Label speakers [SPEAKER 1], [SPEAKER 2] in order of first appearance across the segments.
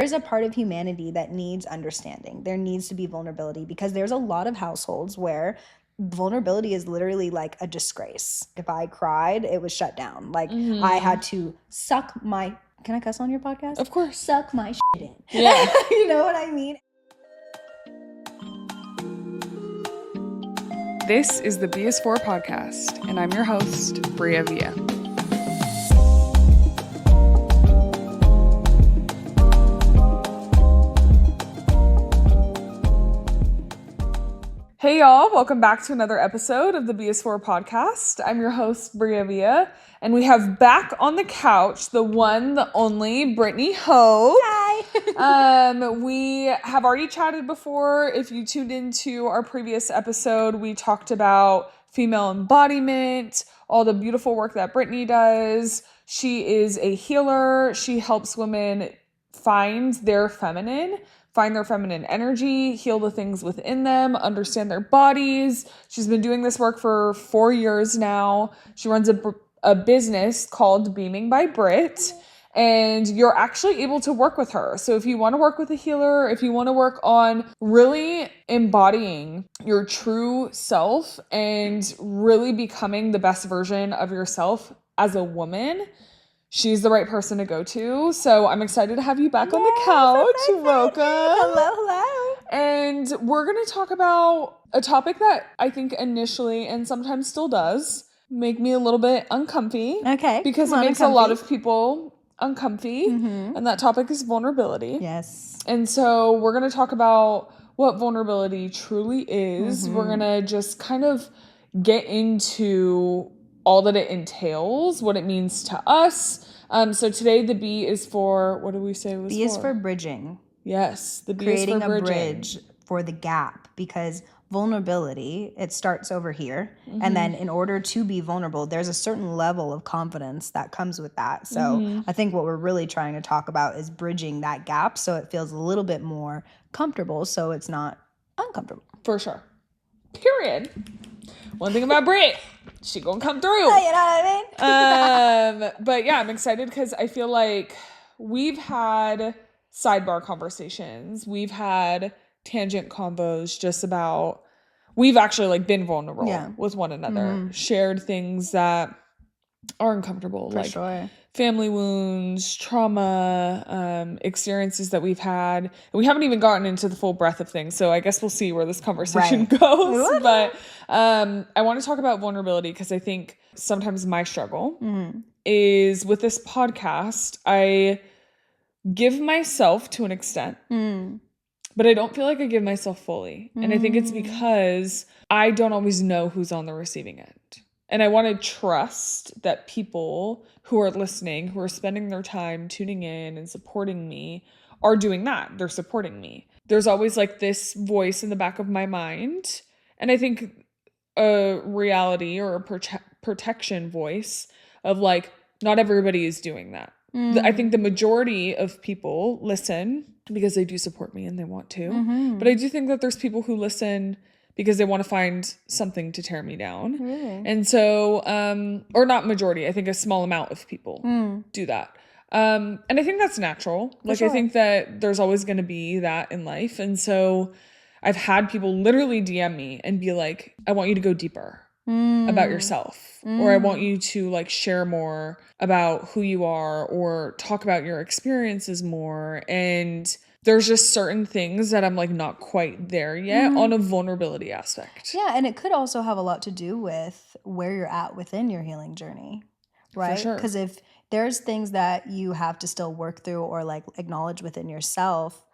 [SPEAKER 1] There's a part of humanity that needs understanding. There needs to be vulnerability because there's a lot of households where vulnerability is literally like a disgrace. If I cried, it was shut down. Like I had to suck my, can I cuss on your podcast?
[SPEAKER 2] Of course.
[SPEAKER 1] Suck my shit in.
[SPEAKER 2] Yeah.
[SPEAKER 1] You know what I mean?
[SPEAKER 2] This is the BS4 podcast, and I'm your host, Bria Villa. Hey y'all, welcome back to another episode of the BS4 podcast. I'm your host, Bria Villa, and we have back on the couch the one, the only, Brittney Hope.
[SPEAKER 1] Hi.
[SPEAKER 2] We have already chatted before. If you tuned into our previous episode, we talked about female embodiment, all the beautiful work that Brittney does. She is a healer. She helps women find their feminine energy, heal the things within them, understand their bodies. She's been doing this work for 4 years now. She runs a business called Beaming by Britt, and you're actually able to work with her. So if you want to work with a healer, if you want to work on really embodying your true self and really becoming the best version of yourself as a woman, she's the right person to go to. So I'm excited to have you back on the couch. Welcome.
[SPEAKER 1] Hello.
[SPEAKER 2] And we're going to talk about a topic that I think initially, and sometimes still does, make me a little bit uncomfy.
[SPEAKER 1] Okay.
[SPEAKER 2] Because it makes a lot of people uncomfy. Mm-hmm. And that topic is vulnerability.
[SPEAKER 1] Yes.
[SPEAKER 2] And so we're going to talk about what vulnerability truly is. Mm-hmm. We're going to just kind of get into all that it entails, what it means to us. So today the B is for, what do we say it was
[SPEAKER 1] B is for bridging.
[SPEAKER 2] Yes, the B
[SPEAKER 1] Creating
[SPEAKER 2] is for bridging.
[SPEAKER 1] Creating a bridge for the gap, because vulnerability, it starts over here. Mm-hmm. And then in order to be vulnerable, there's a certain level of confidence that comes with that. So I think what we're really trying to talk about is bridging that gap so it feels a little bit more comfortable, so it's not uncomfortable.
[SPEAKER 2] For sure. Period. One thing about Brit, she gonna come through.
[SPEAKER 1] You know what I
[SPEAKER 2] mean? But yeah, I'm excited because I feel like we've had sidebar conversations. We've had tangent combos just about, we've actually like been vulnerable with one another, shared things that are uncomfortable.
[SPEAKER 1] For sure.
[SPEAKER 2] Family wounds, trauma, experiences that we've had. And we haven't even gotten into the full breadth of things. So I guess we'll see where this conversation goes. But I want to talk about vulnerability because I think sometimes my struggle is with this podcast. I give myself to an extent, but I don't feel like I give myself fully. And I think it's because I don't always know who's on the receiving end. And I want to trust that people who are listening, who are spending their time tuning in and supporting me, are doing that. They're supporting me. There's always like this voice in the back of my mind. And I think a reality or a protection voice of like, not everybody is doing that. I think the majority of people listen because they do support me and they want to. But I do think that there's people who listen because they want to find something to tear me down. Really? And so, or not majority, I think a small amount of people do that. And I think that's natural. Like, sure. I think that there's always going to be that in life. And so I've had people literally DM me and be like, I want you to go deeper about yourself. Or I want you to like share more about who you are or talk about your experiences more. And there's just certain things that I'm like not quite there yet on a vulnerability aspect.
[SPEAKER 1] Yeah, and it could also have a lot to do with where you're at within your healing journey, right?
[SPEAKER 2] For sure.
[SPEAKER 1] Because if there's things that you have to still work through or like acknowledge within yourself,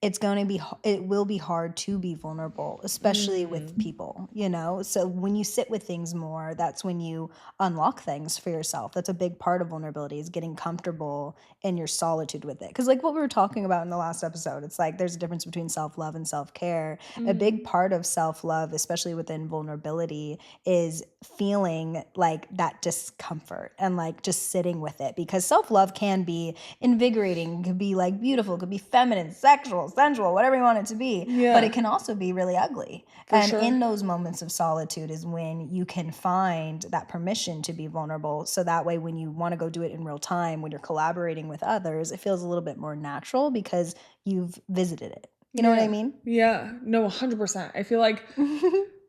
[SPEAKER 1] it will be hard to be vulnerable, especially with people, you know? So when you sit with things more, that's when you unlock things for yourself. That's a big part of vulnerability, is getting comfortable in your solitude with it. Because like what we were talking about in the last episode, it's like there's a difference between self-love and self-care. A big part of self-love, especially within vulnerability, is feeling like that discomfort and like just sitting with it. Because self-love can be invigorating, could be like beautiful, could be feminine, sexual, playful, sensual, whatever you want it to be.
[SPEAKER 2] Yeah.
[SPEAKER 1] But it can also be really ugly.
[SPEAKER 2] For
[SPEAKER 1] and
[SPEAKER 2] sure.
[SPEAKER 1] in those moments of solitude is when you can find that permission to be vulnerable. So that way, when you want to go do it in real time, when you're collaborating with others, it feels a little bit more natural because you've visited it. You know what I mean?
[SPEAKER 2] Yeah. No, 100%. I feel like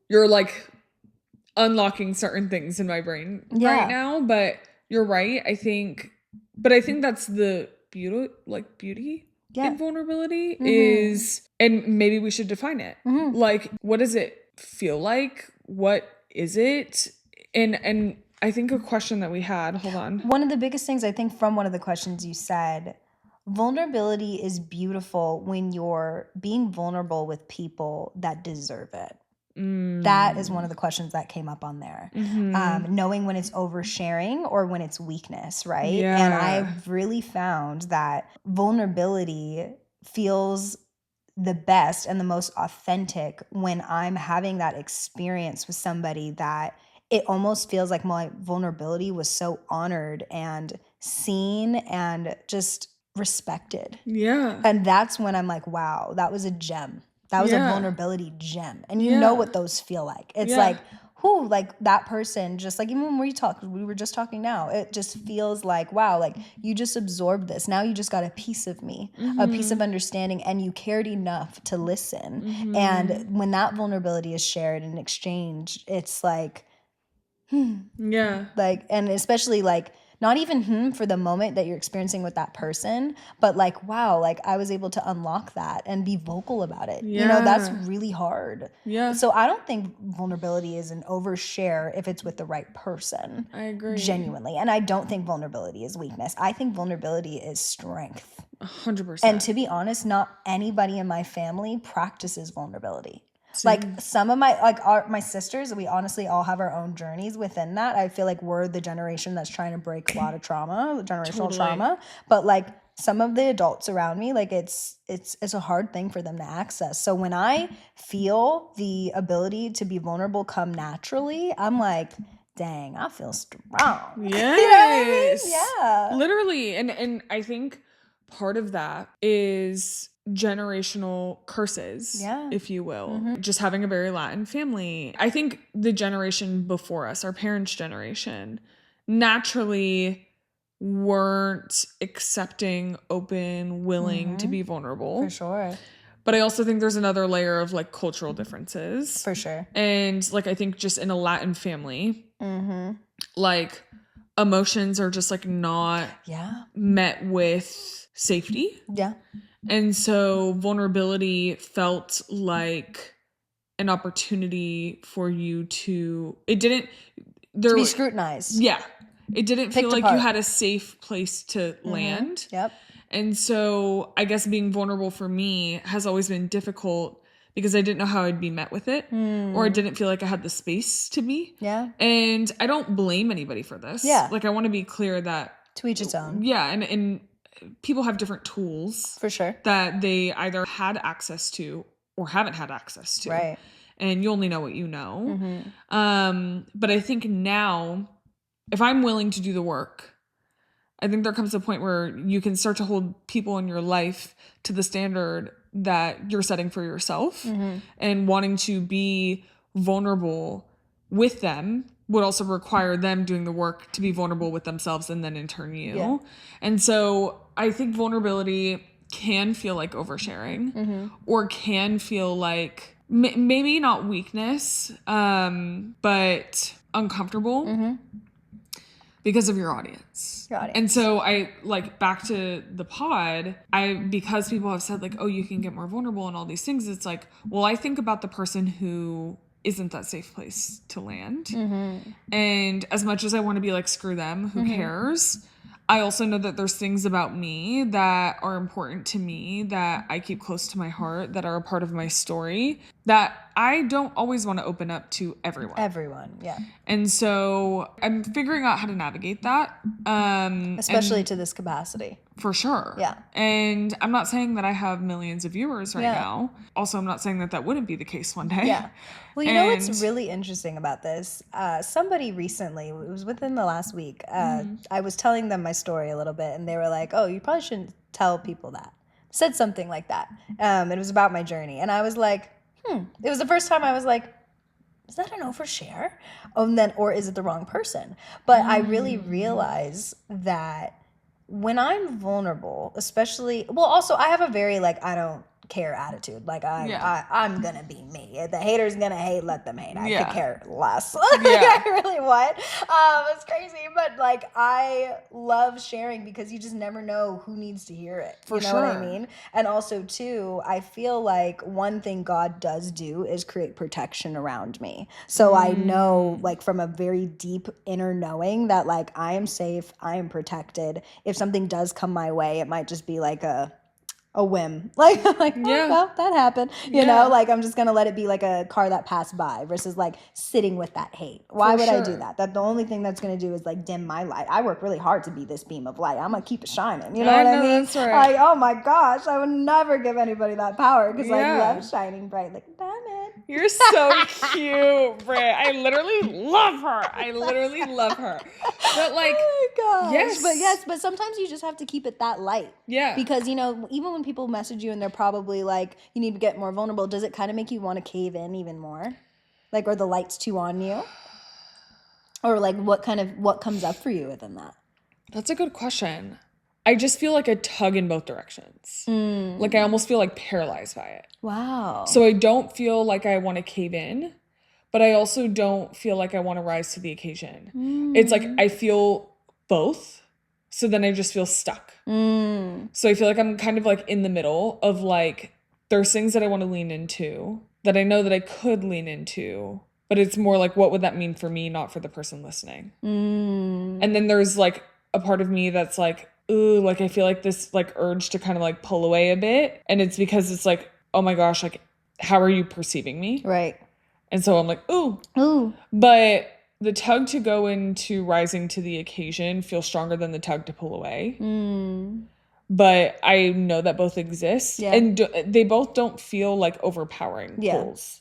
[SPEAKER 2] you're like unlocking certain things in my brain right now, but you're right. I think that's the beauty in vulnerability is, and maybe we should define it. Like, what does it feel like? What is it? And I think a question that we had, hold on.
[SPEAKER 1] One of the biggest things I think from one of the questions you said, vulnerability is beautiful when you're being vulnerable with people that deserve it. That is one of the questions that came up on there. Knowing when it's oversharing or when it's weakness, right?
[SPEAKER 2] Yeah.
[SPEAKER 1] And I've really found that vulnerability feels the best and the most authentic when I'm having that experience with somebody that it almost feels like my vulnerability was so honored and seen and just respected.
[SPEAKER 2] Yeah.
[SPEAKER 1] And that's when I'm like, wow, that was a gem. That was a vulnerability gem. And you know what those feel like. It's like, whoo, like that person, just like even when we were just talking now, it just feels like, wow, like you just absorbed this. Now you just got a piece of me, a piece of understanding, and you cared enough to listen. And when that vulnerability is shared and exchanged, it's like, like, and especially like, not even for the moment that you're experiencing with that person, but like, wow, like I was able to unlock that and be vocal about it. You know, that's really hard. So I don't think vulnerability is an overshare if it's with the right person.
[SPEAKER 2] I agree.
[SPEAKER 1] Genuinely. And I don't think vulnerability is weakness. I think vulnerability is strength.
[SPEAKER 2] 100%.
[SPEAKER 1] And to be honest, not anybody in my family practices vulnerability. Like some of my sisters, we honestly all have our own journeys within that. I feel like we're the generation that's trying to break a lot of trauma, generational trauma. But like some of the adults around me, like it's a hard thing for them to access. So when I feel the ability to be vulnerable come naturally, I'm like, dang, I feel strong.
[SPEAKER 2] Yes.
[SPEAKER 1] You know what I mean? Yeah.
[SPEAKER 2] Literally. And I think part of that is generational curses, if you will. Just having a very Latin family. I think the generation before us, our parents' generation, naturally weren't accepting, open, willing to be vulnerable.
[SPEAKER 1] For sure.
[SPEAKER 2] But I also think there's another layer of like cultural differences.
[SPEAKER 1] For sure.
[SPEAKER 2] And like I think just in a Latin family, like emotions are just like not met with safety.
[SPEAKER 1] Yeah.
[SPEAKER 2] And so vulnerability felt like an opportunity for you to
[SPEAKER 1] be scrutinized.
[SPEAKER 2] Yeah. It didn't feel like you had a safe place to land.
[SPEAKER 1] Yep.
[SPEAKER 2] And so I guess being vulnerable for me has always been difficult because I didn't know how I'd be met with it, or I didn't feel like I had the space to be.
[SPEAKER 1] Yeah.
[SPEAKER 2] And I don't blame anybody for this.
[SPEAKER 1] Yeah.
[SPEAKER 2] Like I want to be clear that
[SPEAKER 1] to each its own.
[SPEAKER 2] Yeah. And people have different tools.
[SPEAKER 1] For sure.
[SPEAKER 2] That they either had access to or haven't had access to.
[SPEAKER 1] Right.
[SPEAKER 2] And you only know what you know. But I think now, if I'm willing to do the work, I think there comes a point where you can start to hold people in your life to the standard that you're setting for yourself, and wanting to be vulnerable with them would also require them doing the work to be vulnerable with themselves and then in turn you. Yeah. And so I think vulnerability can feel like oversharing, or can feel like maybe not weakness, but uncomfortable. Because of your audience. And so I like back to the pod, because people have said like, oh, you can get more vulnerable and all these things. It's like, well, I think about the person who isn't that safe place to land. And as much as I want to be like, screw them, who cares? I also know that there's things about me that are important to me, that I keep close to my heart, that are a part of my story, that I don't always want to open up to everyone. Yeah. And so I'm figuring out how to navigate that.
[SPEAKER 1] Especially to this capacity.
[SPEAKER 2] For sure. Yeah. And I'm not saying that I have millions of viewers right now. Also, I'm not saying that wouldn't be the case one day.
[SPEAKER 1] Yeah. Well, you know what's really interesting about this? Somebody recently, it was within the last week, I was telling them my story a little bit, and they were like, oh, you probably shouldn't tell people that. said something like that. It was about my journey. And I was like, it was the first time I was like, is that an overshare? Or is it the wrong person? But I really realize that when I'm vulnerable, especially, well, also I have a very like, I don't care attitude. Like I'm gonna be me. If the haters gonna hate, let them hate. I could care less. I really would. It's crazy, but like I love sharing because you just never know who needs to hear it. You know what I mean? And also too, I feel like one thing God does do is create protection around me. So I know like from a very deep inner knowing that like I am safe, I am protected. If something does come my way, it might just be like a whim. Like, oh, well, that happened. You know, like I'm just going to let it be like a car that passed by versus like sitting with that hate. Why would I do that? That the only thing that's going to do is like dim my light. I work really hard to be this beam of light. I'm going to keep it shining. You know what I mean?
[SPEAKER 2] That's right.
[SPEAKER 1] Like, oh my gosh, I would never give anybody that power because I love shining bright. Like, damn it.
[SPEAKER 2] You're so cute, Britt. I literally love her. But like,
[SPEAKER 1] oh my gosh. But sometimes you just have to keep it that light.
[SPEAKER 2] Yeah.
[SPEAKER 1] Because, you know, even when people message you and they're probably like, you need to get more vulnerable, does it kind of make you want to cave in even more? Like, are the lights too on you? Or like, what comes up for you within that?
[SPEAKER 2] That's a good question. I just feel like a tug in both directions. Like I almost feel like paralyzed by it.
[SPEAKER 1] Wow.
[SPEAKER 2] So I don't feel like I want to cave in, but I also don't feel like I want to rise to the occasion. It's like I feel both. So then I just feel stuck. So I feel like I'm kind of like in the middle of like, there's things that I want to lean into that I know that I could lean into, but it's more like, what would that mean for me, not for the person listening? And then there's like a part of me that's like, ooh, like I feel like this like urge to kind of like pull away a bit. And it's because it's like, oh my gosh, like how are you perceiving me?
[SPEAKER 1] Right.
[SPEAKER 2] And so I'm like, ooh. But the tug to go into rising to the occasion feels stronger than the tug to pull away. But I know that both exist. And they both don't feel like overpowering pulls.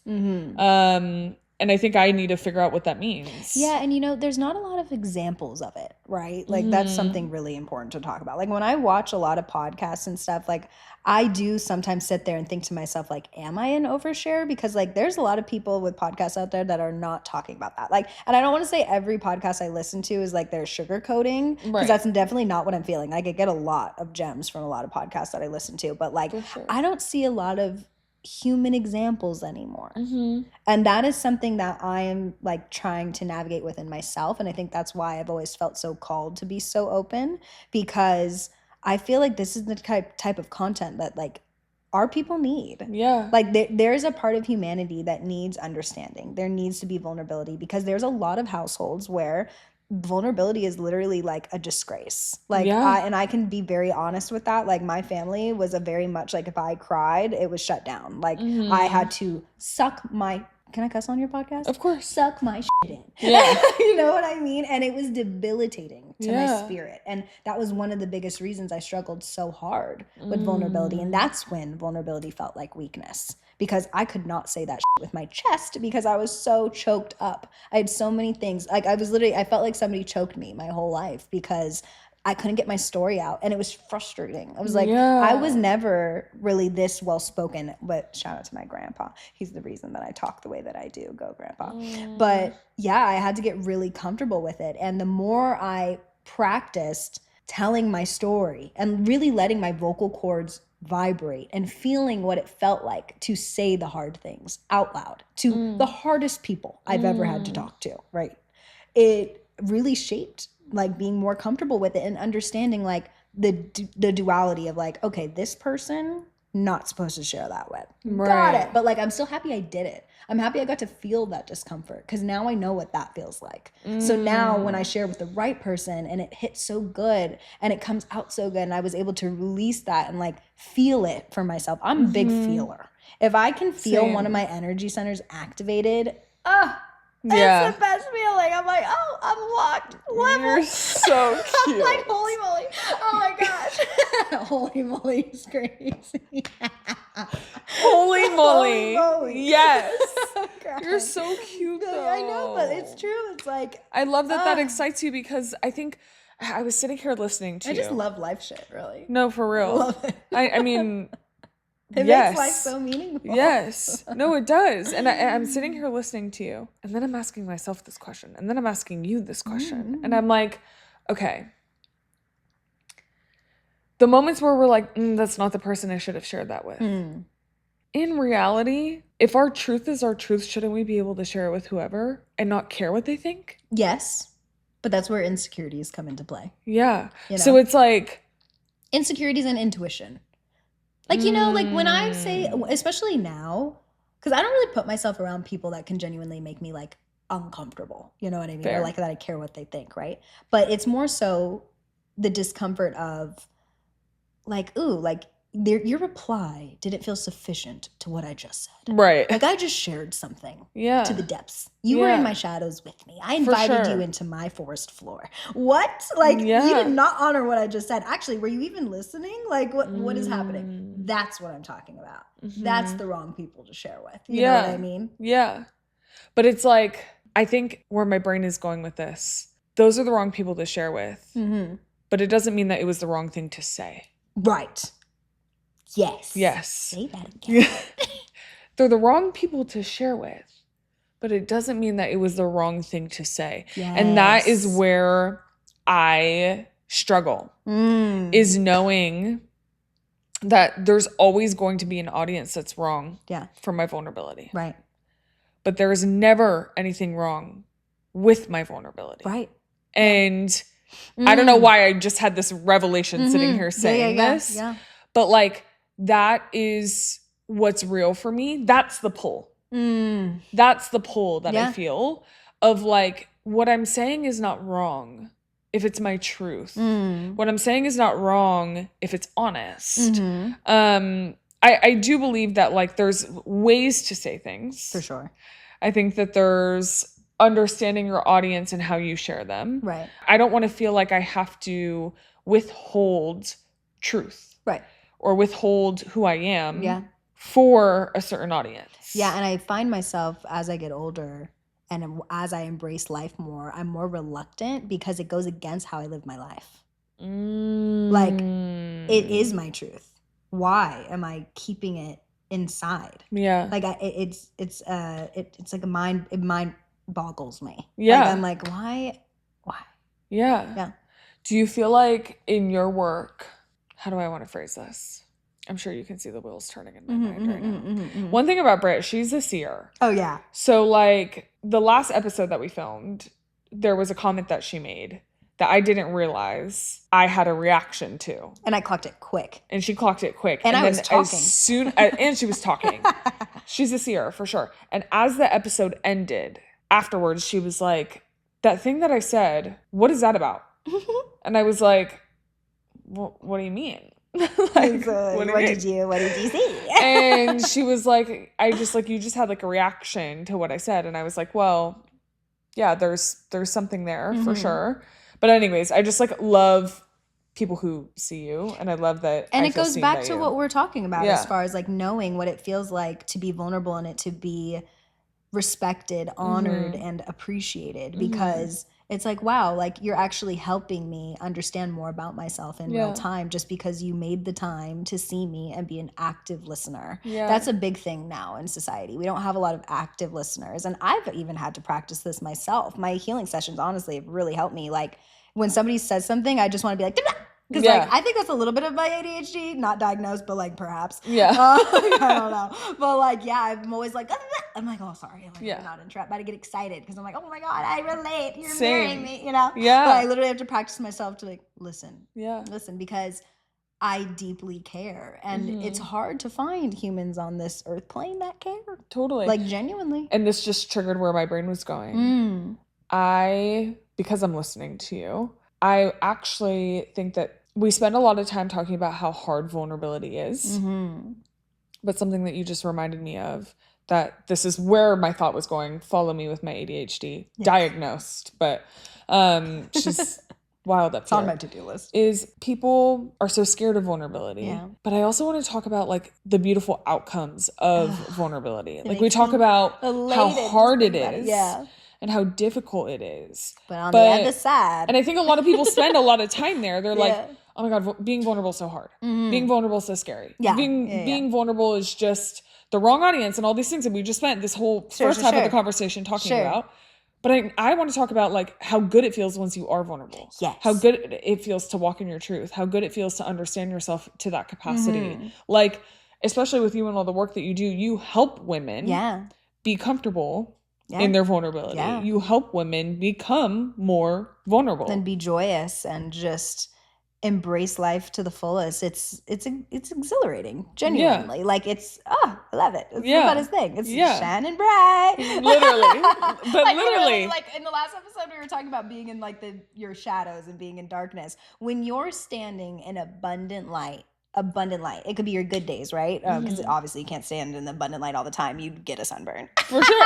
[SPEAKER 2] And I think I need to figure out what that means.
[SPEAKER 1] Yeah, and you know, there's not a lot of examples of it, right? Like that's something really important to talk about. Like when I watch a lot of podcasts and stuff, like I do sometimes sit there and think to myself, like, am I an overshare? Because like there's a lot of people with podcasts out there that are not talking about that. Like, and I don't want to say every podcast I listen to is like they're sugarcoating, because that's definitely not what I'm feeling. Like I get a lot of gems from a lot of podcasts that I listen to, but like I don't see a lot of human examples anymore. And that is something that I am like trying to navigate within myself. And I think that's why I've always felt so called to be so open, because I feel like this is the type of content that like our people need. Like there's a part of humanity that needs understanding. There needs to be vulnerability, because there's a lot of households where vulnerability is literally like a disgrace. Like I can be very honest with that. Like my family was a very much like, if I cried, it was shut down. Like I had to suck my, can I cuss on your podcast?
[SPEAKER 2] Of course.
[SPEAKER 1] Suck my shit in. You know what I mean? And it was debilitating to my spirit. And that was one of the biggest reasons I struggled so hard with vulnerability. And that's when vulnerability felt like weakness, because I could not say that shit with my chest because I was so choked up. I had so many things. Like I felt like somebody choked me my whole life because I couldn't get my story out, and it was frustrating. I was like, I was never really this well-spoken, but shout out to my grandpa. He's the reason that I talk the way that I do. Go, grandpa. But yeah, I had to get really comfortable with it. And the more I practiced telling my story and really letting my vocal cords vibrate and feeling what it felt like to say the hard things out loud to the hardest people I've ever had to talk to, right? It really shaped like being more comfortable with it and understanding like the duality of like, okay, this person not supposed to share that with. Got it. But like, I'm still happy I did it. I'm happy I got to feel that discomfort, because now I know what that feels like. So now when I share with the right person and it hits so good and it comes out so good and I was able to release that and like feel it for myself. I'm a big feeler. If I can feel one of my energy centers activated, it's the best feeling. I'm like, oh, I'm locked. Level.
[SPEAKER 2] You're so cute.
[SPEAKER 1] I'm like, holy moly. Oh my gosh. Holy moly is crazy.
[SPEAKER 2] Holy moly. Yes.
[SPEAKER 1] God.
[SPEAKER 2] You're so cute though.
[SPEAKER 1] I know, but it's true. It's like,
[SPEAKER 2] I love that that excites you, because I think I was sitting here listening to
[SPEAKER 1] I
[SPEAKER 2] you.
[SPEAKER 1] just love life shit, really.
[SPEAKER 2] No, for real.
[SPEAKER 1] I love it.
[SPEAKER 2] I mean,
[SPEAKER 1] it
[SPEAKER 2] yes.
[SPEAKER 1] makes life so meaningful.
[SPEAKER 2] Yes. No, it does. And I'm sitting here listening to you, and then I'm asking myself this question, and then I'm asking you this question. And I'm like, okay. The moments where we're like, that's not the person I should have shared that with. In reality, if our truth is our truth, shouldn't we be able to share it with whoever and not care what they think?
[SPEAKER 1] Yes. But that's where insecurities come into play.
[SPEAKER 2] Yeah.
[SPEAKER 1] You know?
[SPEAKER 2] So it's like
[SPEAKER 1] insecurities and intuition. Like, you know, like when I say, especially now, because I don't really put myself around people that can genuinely make me like uncomfortable. You know what I mean?
[SPEAKER 2] Fair.
[SPEAKER 1] Or like that I care what they think, right? But it's more so the discomfort of like, ooh, like your reply didn't feel sufficient to what I just said.
[SPEAKER 2] Right.
[SPEAKER 1] Like I just shared something to the depths. You were in my shadows with me. I invited you into my forest floor. What? Like you did not honor what I just said. Actually, were you even listening? Like what is happening? That's what I'm talking about. That's the wrong people to share with. You know what I mean?
[SPEAKER 2] Yeah. But it's like, I think where my brain is going with this, those are the wrong people to share with. But it doesn't mean that it was the wrong thing to say.
[SPEAKER 1] Right. Yes.
[SPEAKER 2] Yes.
[SPEAKER 1] Say that again.
[SPEAKER 2] They're the wrong people to share with, but it doesn't mean that it was the wrong thing to say. Yes. And that is where I struggle, is knowing that there's always going to be an audience that's wrong for my vulnerability.
[SPEAKER 1] Right.
[SPEAKER 2] But there is never anything wrong with my vulnerability.
[SPEAKER 1] Right.
[SPEAKER 2] And I don't know why I just had this revelation sitting here saying this. Yeah. But like, that is what's real for me. That's the pull. That's the pull that I feel of like, what I'm saying is not wrong if it's my truth. What I'm saying is not wrong if it's honest. I do believe that like there's ways to say things.
[SPEAKER 1] For sure.
[SPEAKER 2] I think that there's understanding your audience and how you share them.
[SPEAKER 1] Right.
[SPEAKER 2] I don't want to feel like I have to withhold truth.
[SPEAKER 1] Right.
[SPEAKER 2] Or withhold who I am for a certain audience.
[SPEAKER 1] Yeah, and I find myself as I get older and as I embrace life more, I'm more reluctant because it goes against how I live my life. Like, it is my truth. Why am I keeping it inside?
[SPEAKER 2] Yeah.
[SPEAKER 1] Like, it's like it mind boggles me.
[SPEAKER 2] Yeah.
[SPEAKER 1] Like, I'm like, why?
[SPEAKER 2] Yeah.
[SPEAKER 1] Yeah.
[SPEAKER 2] Do you feel like in your work, how do I want to phrase this? I'm sure you can see the wheels turning in my mind right now. One thing about Britt, she's a seer.
[SPEAKER 1] Oh, yeah.
[SPEAKER 2] So, like, the last episode that we filmed, there was a comment that she made that I didn't realize I had a reaction to.
[SPEAKER 1] And I clocked it quick.
[SPEAKER 2] And she clocked it quick.
[SPEAKER 1] And I was talking.
[SPEAKER 2] And she was talking. She's a seer, for sure. And as the episode ended, afterwards, she was like, that thing that I said, what is that about? And I was like, well, what do you mean?
[SPEAKER 1] Like, what did you see?
[SPEAKER 2] And she was like, you just had like a reaction to what I said. And I was like, well, yeah, there's something there for sure. But anyways, I just like love people who see you, and I love that.
[SPEAKER 1] And it goes back to what we're talking about as far as like knowing what it feels like to be vulnerable and it to be respected, honored, and appreciated, because it's like, wow, like you're actually helping me understand more about myself in real time just because you made the time to see me and be an active listener. Yeah. That's a big thing now in society. We don't have a lot of active listeners. And I've even had to practice this myself. My healing sessions, honestly, have really helped me. Like when somebody says something, I just want to be like, because like I think that's a little bit of my ADHD, not diagnosed, but like perhaps. Yeah. I don't know. But like, yeah, I'm always like, I'm like, oh, sorry. I'm like, I'm not entrapped. But I get excited because I'm like, oh my God, I relate. You're mirroring me, you know? Yeah. But I literally have to practice myself to like, listen. Yeah. Listen, because I deeply care. And it's hard to find humans on this earth plane that care.
[SPEAKER 2] Totally.
[SPEAKER 1] Like genuinely.
[SPEAKER 2] And this just triggered where my brain was going. Because I'm listening to you, I actually think that we spend a lot of time talking about how hard vulnerability is. But something that you just reminded me of, that this is where my thought was going, follow me with my ADHD, diagnosed, but she's wild up here.
[SPEAKER 1] It's on my to-do list.
[SPEAKER 2] Is people are so scared of vulnerability. Yeah. But I also want to talk about like the beautiful outcomes of vulnerability. Like we talk about how hard it is. Yeah. and how difficult it is.
[SPEAKER 1] But on the other side.
[SPEAKER 2] And I think a lot of people spend a lot of time there. They're like,
[SPEAKER 1] Yeah.
[SPEAKER 2] oh my God, being vulnerable is so hard. Being vulnerable is so scary.
[SPEAKER 1] Yeah.
[SPEAKER 2] Being vulnerable is just the wrong audience and all these things that we just spent this whole first half of the conversation talking about. But I want to talk about like how good it feels once you are vulnerable.
[SPEAKER 1] Yes.
[SPEAKER 2] How good it feels to walk in your truth. How good it feels to understand yourself to that capacity. Like, especially with you and all the work that you do, you help women be comfortable in their vulnerability.
[SPEAKER 1] Yeah.
[SPEAKER 2] You help women become more vulnerable.
[SPEAKER 1] And be joyous and just embrace life to the fullest. It's exhilarating, genuinely. Like I love it. It's the funnest thing. It's shining bright.
[SPEAKER 2] Literally. But like, literally.
[SPEAKER 1] Like in the last episode we were talking about being in like your shadows and being in darkness. When you're standing in abundant light, it could be your good days, right? Because obviously you can't stand in the abundant light all the time. You'd get a sunburn.
[SPEAKER 2] For sure.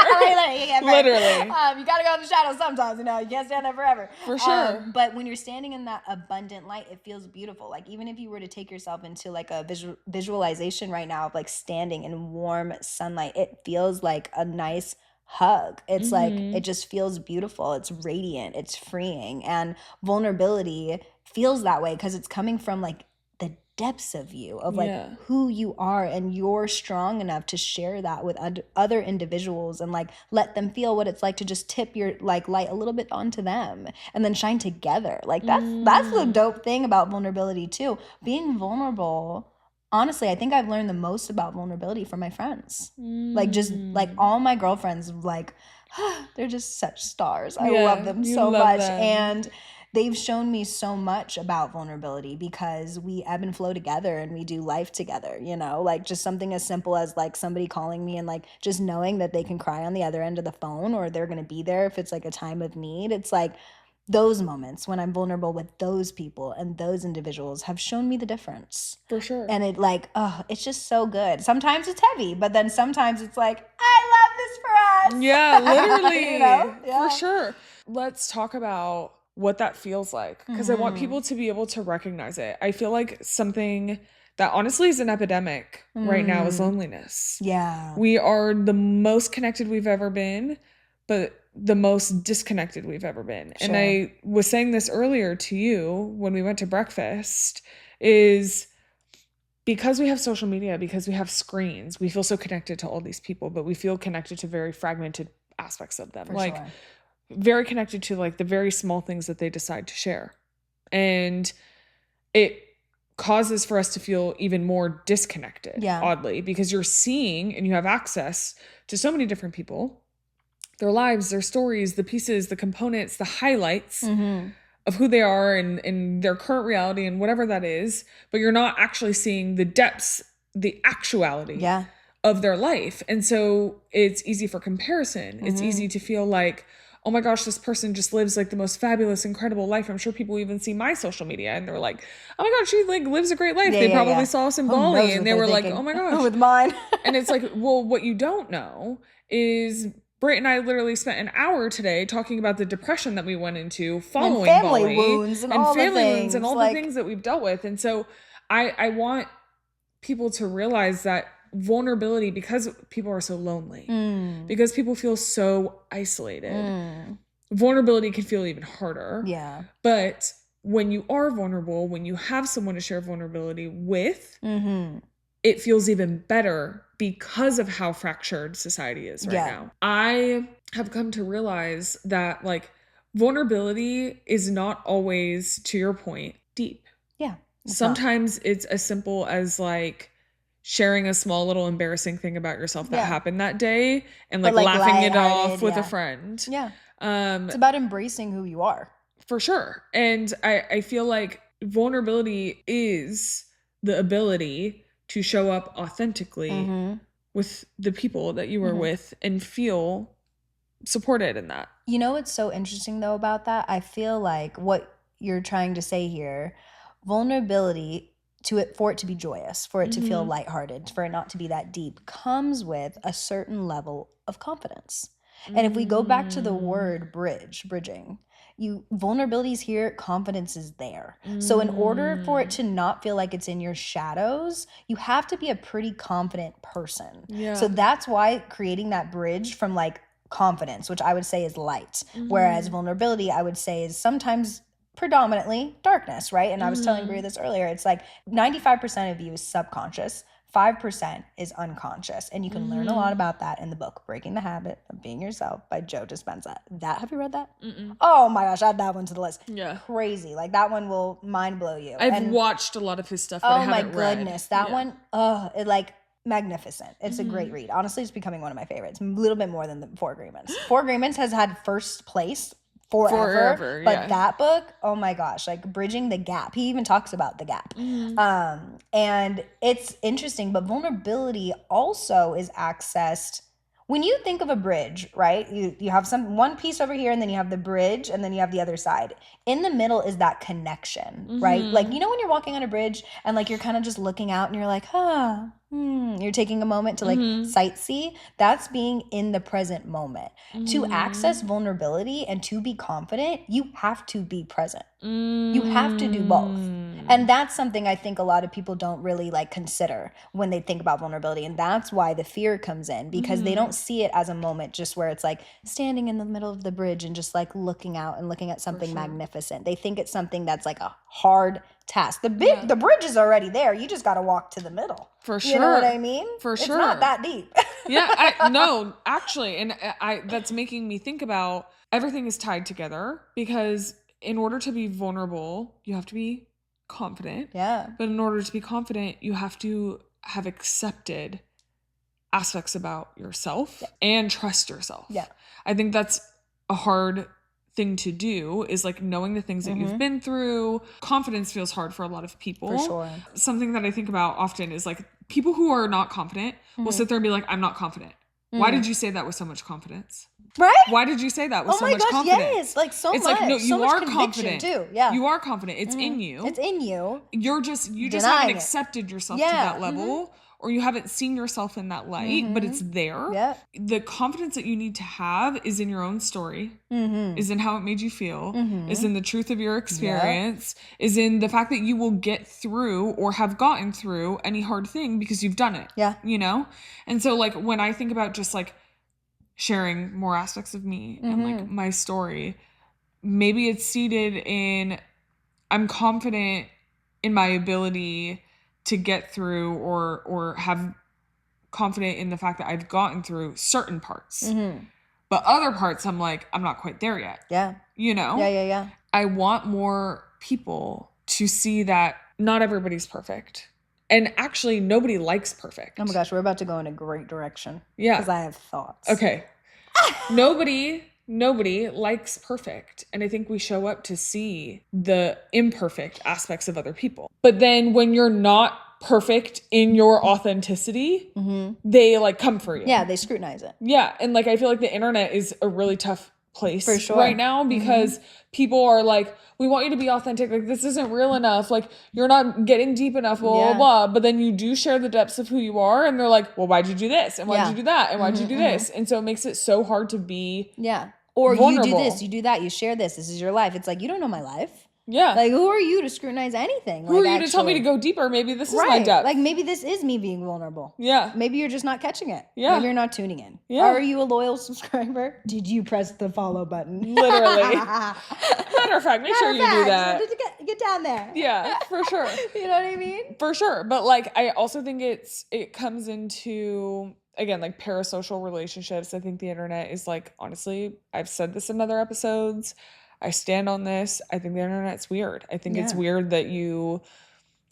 [SPEAKER 2] Literally.
[SPEAKER 1] You gotta go in the shadows sometimes, you can't stand there forever.
[SPEAKER 2] For sure.
[SPEAKER 1] But when you're standing in that abundant light, it feels beautiful. Like even if you were to take yourself into like a visualization right now of like standing in warm sunlight, it feels like a nice hug. It's like, it just feels beautiful. It's radiant. It's freeing. And vulnerability feels that way because it's coming from like the depths of you, of like who you are, and you're strong enough to share that with other individuals and like let them feel what it's like to just tip your like light a little bit onto them and then shine together. Like that's the dope thing about vulnerability too. Being vulnerable, honestly, I think I've learned the most about vulnerability from my friends. Like just like all my girlfriends, like they're just such stars. I love them so much. And they've shown me so much about vulnerability because we ebb and flow together and we do life together, like just something as simple as like somebody calling me and like just knowing that they can cry on the other end of the phone or they're going to be there if it's like a time of need. It's like those moments when I'm vulnerable with those people and those individuals have shown me the difference.
[SPEAKER 2] For sure.
[SPEAKER 1] And it like, it's just so good. Sometimes it's heavy, but then sometimes it's like, I love this for us.
[SPEAKER 2] Yeah, literally. For sure. Let's talk about what that feels like, because I want people to be able to recognize it. I feel like something that honestly is an epidemic right now is loneliness.
[SPEAKER 1] Yeah.
[SPEAKER 2] We are the most connected we've ever been, but the most disconnected we've ever been. Sure. And I was saying this earlier to you when we went to breakfast, is because we have social media, because we have screens, we feel so connected to all these people, but we feel connected to very fragmented aspects of them. For sure. Very connected to like the very small things that they decide to share. And it causes for us to feel even more disconnected, oddly, because you're seeing and you have access to so many different people, their lives, their stories, the pieces, the components, the highlights of who they are and their current reality and whatever that is, but you're not actually seeing the depths, the actuality of their life. And so it's easy for comparison. It's easy to feel like, oh my gosh, this person just lives like the most fabulous, incredible life. I'm sure people even see my social media and they're like, oh my God, she like lives a great life. They probably saw us in Bali and they were like, oh my gosh.
[SPEAKER 1] With mine.
[SPEAKER 2] And it's like, well, what you don't know is Britt and I literally spent an hour today talking about the depression that we went into following
[SPEAKER 1] family
[SPEAKER 2] Bali.
[SPEAKER 1] Wounds and all
[SPEAKER 2] family
[SPEAKER 1] the
[SPEAKER 2] wounds
[SPEAKER 1] things.
[SPEAKER 2] And all the things that we've dealt with. And so I want people to realize that vulnerability, because people are so lonely, because people feel so isolated, vulnerability can feel even harder.
[SPEAKER 1] Yeah.
[SPEAKER 2] But when you are vulnerable, when you have someone to share vulnerability with, it feels even better because of how fractured society is right now. I have come to realize that like vulnerability is not always, to your point, deep.
[SPEAKER 1] Yeah.
[SPEAKER 2] Sometimes it's as simple as like sharing a small little embarrassing thing about yourself that happened that day and like laughing it off with a friend.
[SPEAKER 1] Yeah. It's about embracing who you are.
[SPEAKER 2] For sure. And I feel like vulnerability is the ability to show up authentically with the people that you were with and feel supported in that.
[SPEAKER 1] You know what's so interesting though about that? I feel like what you're trying to say here, vulnerability for it to be joyous, for it to feel lighthearted, for it not to be that deep, comes with a certain level of confidence. And if we go back to the word bridging, vulnerability is here, confidence is there. So in order for it to not feel like it's in your shadows, you have to be a pretty confident person. So that's why creating that bridge from like confidence, which I would say is light. Whereas vulnerability, I would say, is sometimes predominantly darkness, right? And I was telling Bria this earlier. It's like 95% of you is subconscious. 5% is unconscious. And you can learn a lot about that in the book, Breaking the Habit of Being Yourself by Joe Dispenza. Have you read that? Oh my gosh, add that one to the list.
[SPEAKER 2] Yeah.
[SPEAKER 1] Crazy. Like that one will mind blow you.
[SPEAKER 2] I've watched a lot of his stuff, but I haven't read. Oh my goodness.
[SPEAKER 1] That one, it like magnificent. It's a great read. Honestly, it's becoming one of my favorites. A little bit more than the Four Agreements. Four Agreements has had first place forever, but that book, oh my gosh, like bridging the gap. He even talks about the gap. And it's interesting, but vulnerability also is accessed when you think of a bridge, right? You have one piece over here, and then you have the bridge, and then you have the other side. In the middle is that connection, right? Like, you know, when you're walking on a bridge and like you're kind of just looking out and you're like, you're taking a moment to like sightsee. That's being in the present moment. To access vulnerability and to be confident, you have to be present. You have to do both. And that's something I think a lot of people don't really like consider when they think about vulnerability. And that's why the fear comes in, because they don't see it as a moment just where it's like standing in the middle of the bridge and just like looking out and looking at something magnificent. They think it's something that's like a hard task. The bridge is already there. You just got to walk to the middle.
[SPEAKER 2] For sure.
[SPEAKER 1] You know what I mean?
[SPEAKER 2] For sure.
[SPEAKER 1] It's not that deep.
[SPEAKER 2] No, actually. And that's making me think about everything is tied together, because in order to be vulnerable, you have to be confident.
[SPEAKER 1] Yeah.
[SPEAKER 2] But in order to be confident, you have to have accepted aspects about yourself and trust yourself. Yeah. I think that's a hard thing to do, is like knowing the things that you've been through. Confidence feels hard for a lot of people.
[SPEAKER 1] For sure.
[SPEAKER 2] Something that I think about often is like people who are not confident will sit there and be like, I'm not confident. Why did you say that with so much confidence?
[SPEAKER 1] Right?
[SPEAKER 2] Why did you say that with so much confidence?
[SPEAKER 1] Yes, like so
[SPEAKER 2] it's
[SPEAKER 1] much.
[SPEAKER 2] It's like, no, you are
[SPEAKER 1] confident
[SPEAKER 2] confident
[SPEAKER 1] too. Yeah.
[SPEAKER 2] You are confident. It's in you.
[SPEAKER 1] It's in you.
[SPEAKER 2] You just haven't accepted yourself to that level, or you haven't seen yourself in that light, but it's there. Yeah. The confidence that you need to have is in your own story, is in how it made you feel, is in the truth of your experience, is in the fact that you will get through or have gotten through any hard thing because you've done it. Yeah. You know? And so like when I think about just like sharing more aspects of me and like my story, maybe it's seated in I'm confident in my ability to get through or have confident in the fact that I've gotten through certain parts. But other parts I'm like, I'm not quite there yet. Yeah. You know? Yeah. I want more people to see that not everybody's perfect. And actually, nobody likes perfect.
[SPEAKER 1] Oh my gosh, we're about to go in a great direction. Yeah. Because I have thoughts.
[SPEAKER 2] Okay. Nobody likes perfect. And I think we show up to see the imperfect aspects of other people. But then when you're not perfect in your authenticity, they like come for you.
[SPEAKER 1] Yeah, they scrutinize it.
[SPEAKER 2] Yeah. And like I feel like the internet is a really tough place right now, because people are like, we want you to be authentic, like this isn't real enough, like you're not getting deep enough, blah blah. But then you do share the depths of who you are, and they're like, well, why'd you do this, and why'd you do that, and why'd you do this? And so it makes it so hard to be
[SPEAKER 1] or
[SPEAKER 2] vulnerable.
[SPEAKER 1] You do this, you do that, you share this is your life. It's like, you don't know my life. Yeah. Like, who are you to scrutinize anything?
[SPEAKER 2] Who are you to tell me to go deeper? Maybe this is my depth.
[SPEAKER 1] Like, maybe this is me being vulnerable. Yeah. Maybe you're just not catching it. Yeah. Maybe you're not tuning in. Yeah. Are you a loyal subscriber? Did you press the follow button?
[SPEAKER 2] Literally. Matter of fact, make sure you do that.
[SPEAKER 1] Get down there.
[SPEAKER 2] Yeah, for sure.
[SPEAKER 1] You know what I mean?
[SPEAKER 2] For sure. But, like, I also think it comes into, again, like, parasocial relationships. I think the internet is, like, honestly, I've said this in other episodes, I stand on this. I think the internet's weird. I think it's weird that you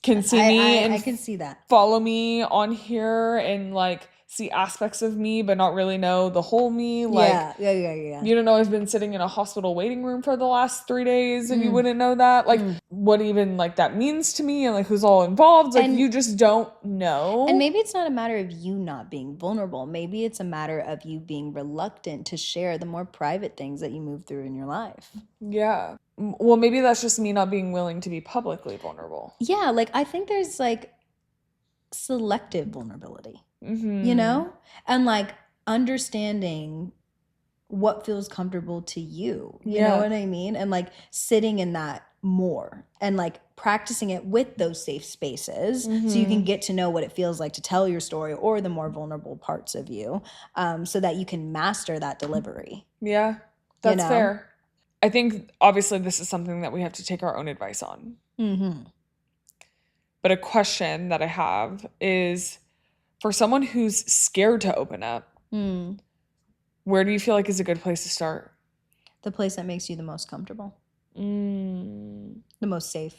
[SPEAKER 2] can see me and
[SPEAKER 1] I can see that.
[SPEAKER 2] Follow me on here and like see aspects of me, but not really know the whole me. Like, yeah. You don't know I've been sitting in a hospital waiting room for the last 3 days and you wouldn't know that. Like, what even like that means to me and like who's all involved. Like, you just don't know.
[SPEAKER 1] And maybe it's not a matter of you not being vulnerable. Maybe it's a matter of you being reluctant to share the more private things that you move through in your life.
[SPEAKER 2] Yeah. Well, maybe that's just me not being willing to be publicly vulnerable.
[SPEAKER 1] Yeah. Like, I think there's like selective vulnerability. You know, and like understanding what feels comfortable to you, you know what I mean? And like sitting in that more and like practicing it with those safe spaces so you can get to know what it feels like to tell your story or the more vulnerable parts of you, so that you can master that delivery.
[SPEAKER 2] Yeah, that's fair. I think obviously this is something that we have to take our own advice on. But a question that I have is, for someone who's scared to open up, where do you feel like is a good place to start?
[SPEAKER 1] The place that makes you the most comfortable. The most safe.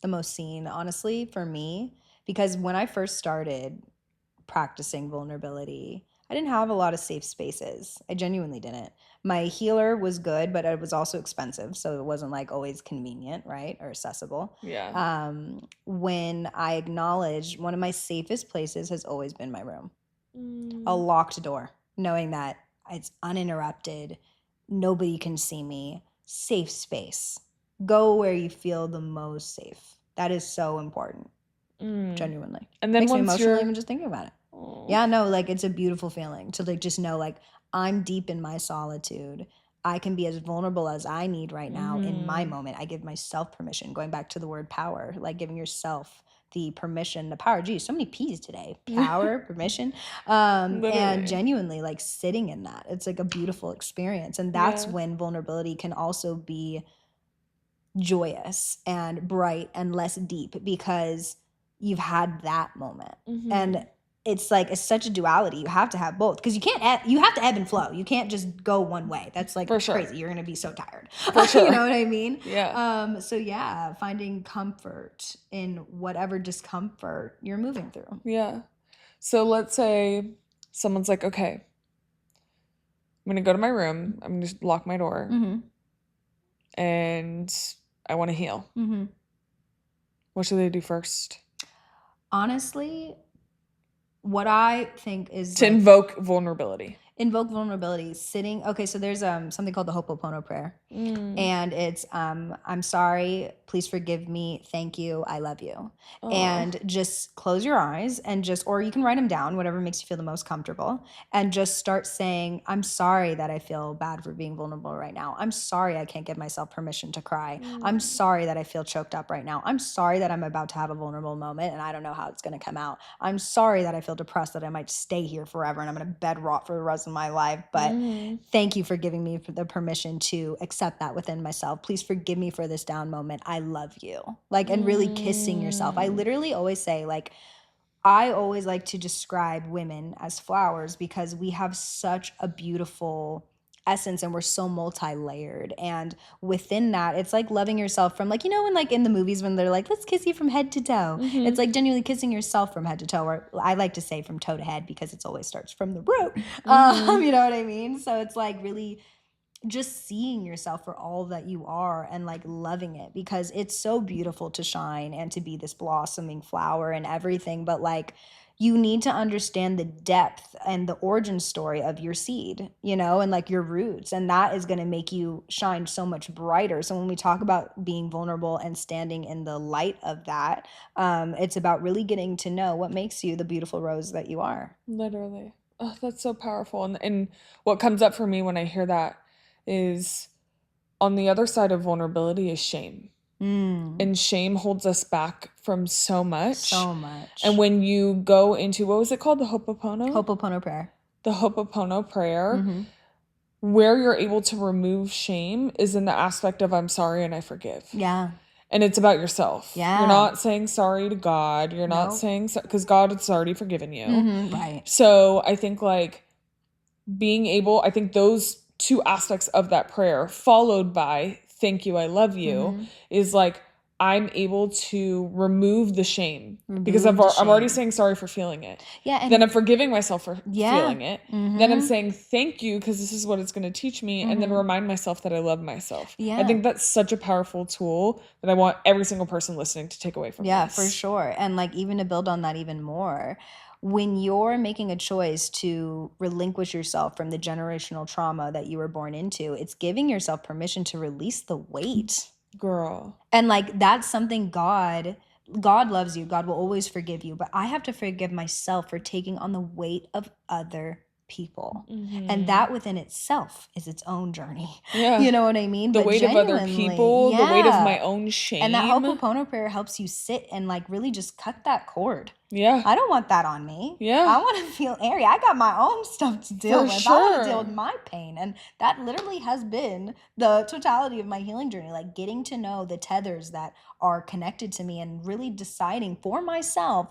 [SPEAKER 1] The most seen, honestly, for me. Because when I first started practicing vulnerability, I didn't have a lot of safe spaces. I genuinely didn't. My healer was good, but it was also expensive, so it wasn't like always convenient, right, or accessible.
[SPEAKER 2] Yeah.
[SPEAKER 1] When I acknowledged, one of my safest places has always been my room. A locked door, knowing that it's uninterrupted, nobody can see me, safe space. Go where you feel the most safe. That is so important. Genuinely.
[SPEAKER 2] And then
[SPEAKER 1] makes me
[SPEAKER 2] once
[SPEAKER 1] emotional even just thinking about it. Yeah, no, like it's a beautiful feeling to like just know like I'm deep in my solitude. I can be as vulnerable as I need right now in my moment. I give myself permission. Going back to the word power, like giving yourself the permission, the power. Geez, so many P's today. Power, permission, and genuinely like sitting in that. It's like a beautiful experience, and that's when vulnerability can also be joyous and bright and less deep because you've had that moment. And it's like it's such a duality. You have to have both because you have to ebb and flow. You can't just go one way. That's like crazy. You're gonna be so tired. For sure. You know what I mean?
[SPEAKER 2] Yeah.
[SPEAKER 1] So yeah, finding comfort in whatever discomfort you're moving through.
[SPEAKER 2] Yeah. So let's say someone's like, okay, I'm gonna go to my room. I'm gonna lock my door, and I want to heal. What should they do first?
[SPEAKER 1] Honestly, what I think is
[SPEAKER 2] to invoke vulnerability.
[SPEAKER 1] Invoke vulnerability. Sitting. Okay, so there's something called the Ho'oponopono prayer, and it's I'm sorry, please forgive me, thank you, I love you, and just close your eyes and just, or you can write them down, whatever makes you feel the most comfortable, and just start saying, I'm sorry that I feel bad for being vulnerable right now. I'm sorry I can't give myself permission to cry. I'm sorry that I feel choked up right now. I'm sorry that I'm about to have a vulnerable moment and I don't know how it's going to come out. I'm sorry that I feel depressed that I might stay here forever and I'm going to bed rot for the rest of my life, but thank you for giving me the permission to accept that within myself. Please forgive me for this down moment. I love you. Like, and really kissing yourself. I literally always say, like, I always like to describe women as flowers because we have such a beautiful essence and we're so multi-layered, and within that it's like loving yourself from, like, you know, when like in the movies when they're like, let's kiss you from head to toe, it's like genuinely kissing yourself from head to toe, or I like to say from toe to head because it's always starts from the root. You know what I mean? So it's like really just seeing yourself for all that you are and like loving it, because it's so beautiful to shine and to be this blossoming flower and everything, but like you need to understand the depth and the origin story of your seed, you know, and like your roots, and that is going to make you shine so much brighter. So when we talk about being vulnerable and standing in the light of that, it's about really getting to know what makes you the beautiful rose that you are.
[SPEAKER 2] Literally. Oh, that's so powerful. And what comes up for me when I hear that is, on the other side of vulnerability is shame. And shame holds us back from so much.
[SPEAKER 1] So much.
[SPEAKER 2] And when you go into, what was it called? The Ho'oponopono?
[SPEAKER 1] Ho'oponopono prayer.
[SPEAKER 2] The Ho'oponopono prayer, where you're able to remove shame is in the aspect of I'm sorry and I forgive.
[SPEAKER 1] Yeah.
[SPEAKER 2] And it's about yourself.
[SPEAKER 1] Yeah.
[SPEAKER 2] You're not saying sorry to God. You're not saying, because God has already forgiven you.
[SPEAKER 1] Right.
[SPEAKER 2] So I think like being able, I think those two aspects of that prayer followed by thank you, I love you, is like I'm able to remove the shame because I'm already saying sorry for feeling it.
[SPEAKER 1] Yeah. And
[SPEAKER 2] then I'm forgiving myself for feeling it. Then I'm saying thank you because this is what it's going to teach me, and then remind myself that I love myself.
[SPEAKER 1] Yeah.
[SPEAKER 2] I think that's such a powerful tool that I want every single person listening to take away from this.
[SPEAKER 1] Yeah, for sure. And like even to build on that even more, when you're making a choice to relinquish yourself from the generational trauma that you were born into, it's giving yourself permission to release the weight.
[SPEAKER 2] Girl.
[SPEAKER 1] And like that's something God loves you. God will always forgive you. But I have to forgive myself for taking on the weight of other people.
[SPEAKER 2] Mm-hmm.
[SPEAKER 1] And that within itself is its own journey.
[SPEAKER 2] Yeah.
[SPEAKER 1] You know what I mean?
[SPEAKER 2] The
[SPEAKER 1] But
[SPEAKER 2] weight of other people, the weight of my own shame.
[SPEAKER 1] And that Ho'oponopono prayer helps you sit and like really just cut that cord.
[SPEAKER 2] Yeah.
[SPEAKER 1] I don't want that on me.
[SPEAKER 2] Yeah.
[SPEAKER 1] I want to feel airy. I got my own stuff to deal with.
[SPEAKER 2] Sure.
[SPEAKER 1] I want to deal with my pain. And that literally has been the totality of my healing journey. Like getting to know the tethers that are connected to me and really deciding for myself,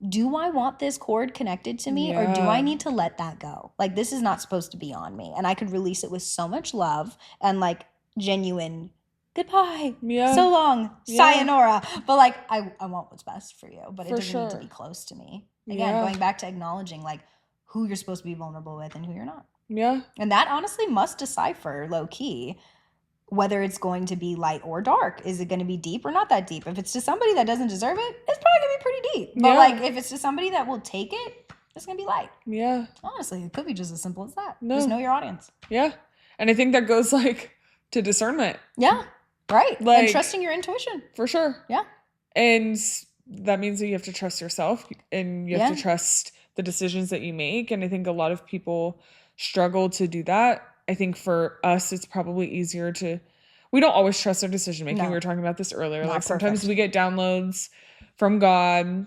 [SPEAKER 1] do I want this cord connected to me or do I need to let that go? Like this is not supposed to be on me. And I could release it with so much love and like genuine goodbye.
[SPEAKER 2] Yeah.
[SPEAKER 1] So long. Sayonara. But like I want what's best for you. But it doesn't need to be close to me. Again, going back to acknowledging like who you're supposed to be vulnerable with and who you're not.
[SPEAKER 2] Yeah. And
[SPEAKER 1] that honestly must decipher low key whether it's going to be light or dark. Is it going to be deep or not that deep? If it's to somebody that doesn't deserve it, it's probably going to be pretty deep. But like if it's to somebody that will take it, it's going to be light. Yeah. Honestly, it could be just as simple as that. Just know your audience.
[SPEAKER 2] Yeah. And I think that goes like to discernment.
[SPEAKER 1] Yeah. Right.
[SPEAKER 2] Like,
[SPEAKER 1] and trusting your intuition.
[SPEAKER 2] For sure.
[SPEAKER 1] Yeah.
[SPEAKER 2] And that means that you have to trust yourself and you have to trust the decisions that you make. And I think a lot of people struggle to do that. I think for us, it's probably easier to, we don't always trust our decision making. We were talking about this earlier. Like sometimes we get downloads from God,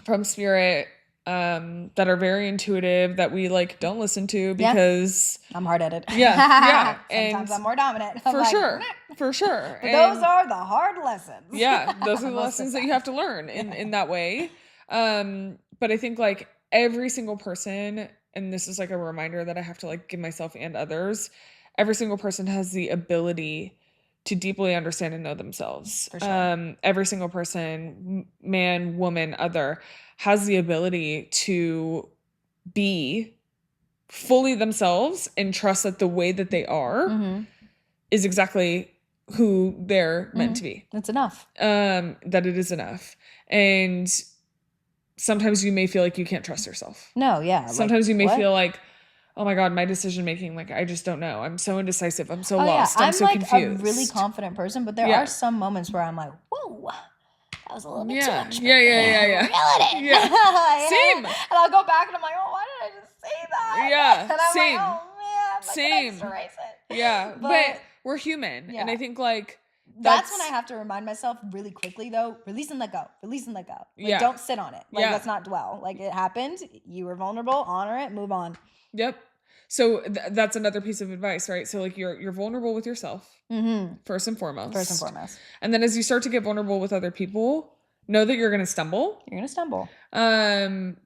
[SPEAKER 2] from spirit, that are very intuitive that we like don't listen to because
[SPEAKER 1] I'm hard-headed.
[SPEAKER 2] Yeah.
[SPEAKER 1] Sometimes I'm more dominant.
[SPEAKER 2] For sure. For sure.
[SPEAKER 1] But those are the hard lessons.
[SPEAKER 2] Yeah. Those are the lessons that you have to learn in that way. But I think like every single person, and this is like a reminder that I have to like give myself and others, every single person has the ability to deeply understand and know themselves. For sure. Every single person, man, woman, other, has the ability to be fully themselves and trust that the way that they are is exactly who they're meant to be.
[SPEAKER 1] That's enough.
[SPEAKER 2] That it is enough. And sometimes you may feel like you can't trust yourself.
[SPEAKER 1] No, yeah.
[SPEAKER 2] Sometimes you may feel like, oh my God, my decision making, like I just don't know. I'm so indecisive. I'm so lost. I'm so
[SPEAKER 1] like
[SPEAKER 2] confused.
[SPEAKER 1] A really confident person, but there are some moments where I'm like, whoa, that was a little bit too much.
[SPEAKER 2] Yeah. Same.
[SPEAKER 1] And I'll go back and I'm like, oh, why did I just say that?
[SPEAKER 2] Yeah.
[SPEAKER 1] And I'm
[SPEAKER 2] Same.
[SPEAKER 1] like, oh man,
[SPEAKER 2] Same.
[SPEAKER 1] I can erase it.
[SPEAKER 2] Yeah. But we're human. Yeah. And I think like
[SPEAKER 1] that's when I have to remind myself really quickly though, release and let go. Release and let go. Like don't sit on it. Like let's not dwell. Like it happened. You were vulnerable, honor it, move on.
[SPEAKER 2] Yep. So that's another piece of advice, right? So like you're vulnerable with yourself first and foremost. And then as you start to get vulnerable with other people, know that you're going to stumble.
[SPEAKER 1] You're going to stumble.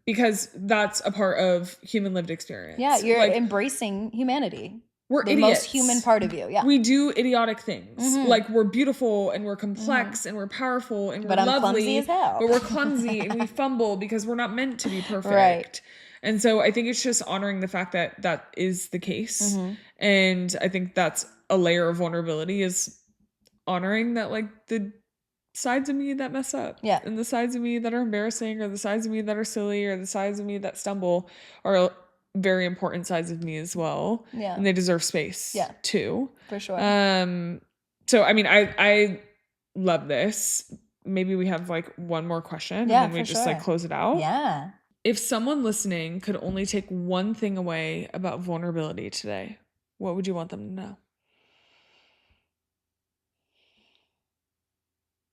[SPEAKER 2] Because that's a part of human lived experience.
[SPEAKER 1] Yeah. You're like, embracing humanity.
[SPEAKER 2] We're
[SPEAKER 1] the
[SPEAKER 2] idiots.
[SPEAKER 1] Most human part of you. Yeah.
[SPEAKER 2] We do idiotic things. Like we're beautiful and we're complex and we're powerful and we're lovely.
[SPEAKER 1] Clumsy as hell.
[SPEAKER 2] But we're clumsy and we fumble because we're not meant to be perfect.
[SPEAKER 1] Right.
[SPEAKER 2] And so I think it's just honoring the fact that that is the case. And I think that's a layer of vulnerability, is honoring that like the sides of me that mess up.
[SPEAKER 1] Yeah.
[SPEAKER 2] And the sides of me that are embarrassing, or the sides of me that are silly, or the sides of me that stumble are very important sides of me as well.
[SPEAKER 1] Yeah.
[SPEAKER 2] And they deserve space too.
[SPEAKER 1] For sure.
[SPEAKER 2] So I mean I love this. Maybe we have like one more question and then we just like close it out.
[SPEAKER 1] Yeah.
[SPEAKER 2] If someone listening could only take one thing away about vulnerability today, what would you want them to know?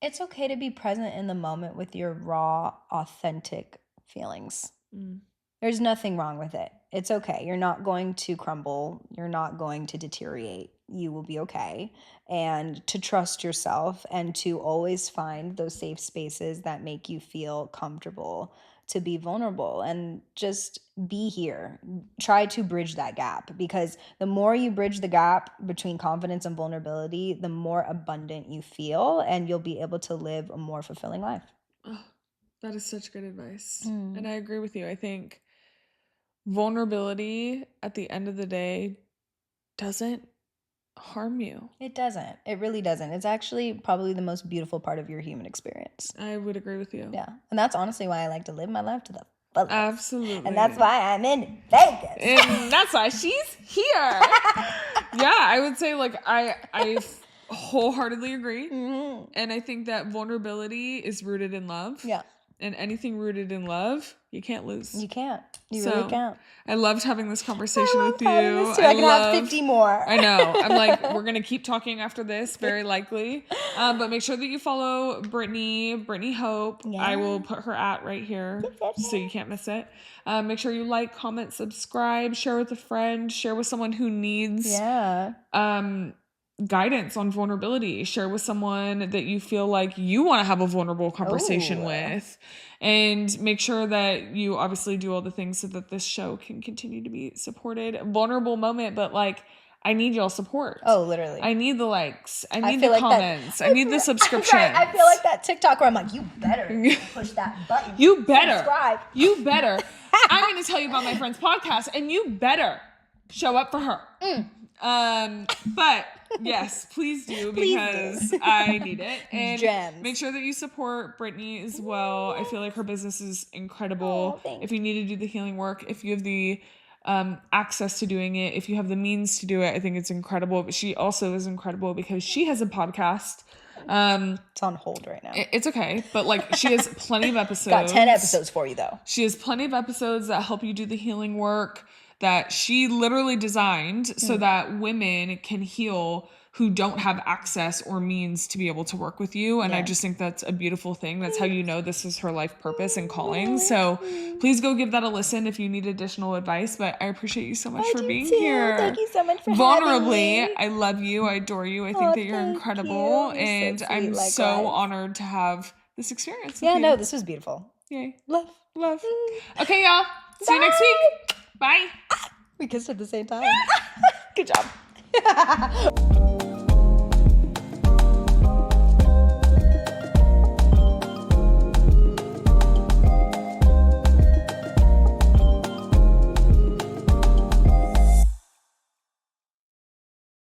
[SPEAKER 1] It's okay to be present in the moment with your raw, authentic feelings. There's nothing wrong with it. It's okay. You're not going to crumble. You're not going to deteriorate. You will be okay. And to trust yourself and to always find those safe spaces that make you feel comfortable to be vulnerable and just be here. Try to bridge that gap, because the more you bridge the gap between confidence and vulnerability, the more abundant you feel, and you'll be able to live a more fulfilling life.
[SPEAKER 2] Oh, that is such good advice. And I agree with you. I think vulnerability at the end of the day doesn't harm you.
[SPEAKER 1] It doesn't. It really doesn't. It's actually probably the most beautiful part of your human experience.
[SPEAKER 2] I would agree with you.
[SPEAKER 1] Yeah. And that's honestly why I like to live my life to the fullest.
[SPEAKER 2] Absolutely.
[SPEAKER 1] And that's why I'm in Vegas.
[SPEAKER 2] And that's why she's here. Yeah, I would say like I wholeheartedly agree. And I think that vulnerability is rooted in love.
[SPEAKER 1] Yeah.
[SPEAKER 2] And anything rooted in love, you can't lose.
[SPEAKER 1] You can't. You really can't.
[SPEAKER 2] I loved having this conversation with you.
[SPEAKER 1] I can have 50 more.
[SPEAKER 2] I know. I'm like, we're going to keep talking after this, very likely. But make sure that you follow Brittney Hope. Yeah. I will put her right here so you can't miss it. Make sure you like, comment, subscribe, share with a friend, share with someone who needs guidance on vulnerability. Share with someone that you feel like you want to have a vulnerable conversation with. And make sure that you obviously do all the things so that this show can continue to be supported. Vulnerable moment, but like, I need y'all support.
[SPEAKER 1] Oh, literally.
[SPEAKER 2] I need the likes. I need the comments. I need the subscriptions. Right.
[SPEAKER 1] I feel like that TikTok where I'm like, you better push that button.
[SPEAKER 2] You better.
[SPEAKER 1] Subscribe.
[SPEAKER 2] You better. I'm going to tell you about my friend's podcast, and you better show up for her. But yes, please do, because I need it. And make sure that you support Brittney as well. I feel like her business is incredible. If you need to do the healing work, if you have the access to doing it, if you have the means to do it, I think it's incredible. But she also is incredible because she has a podcast.
[SPEAKER 1] It's on hold right now.
[SPEAKER 2] It's okay, but like, she has plenty of episodes.
[SPEAKER 1] Got 10 episodes for you though.
[SPEAKER 2] She has plenty of episodes that help you do the healing work that she literally designed so that women can heal who don't have access or means to be able to work with you. And I just think that's a beautiful thing. That's how you know this is her life purpose and calling. So please go give that a listen if you need additional advice. But I appreciate you so much for being here.
[SPEAKER 1] Thank you so much for
[SPEAKER 2] Vulnerably,
[SPEAKER 1] having me.
[SPEAKER 2] I love you. I adore you. I think that you're incredible. And so I'm so honored to have this experience with you.
[SPEAKER 1] No, this was beautiful.
[SPEAKER 2] Yay.
[SPEAKER 1] Love.
[SPEAKER 2] Okay, y'all. See you next week. Bye.
[SPEAKER 1] We kissed at the same time. Good job.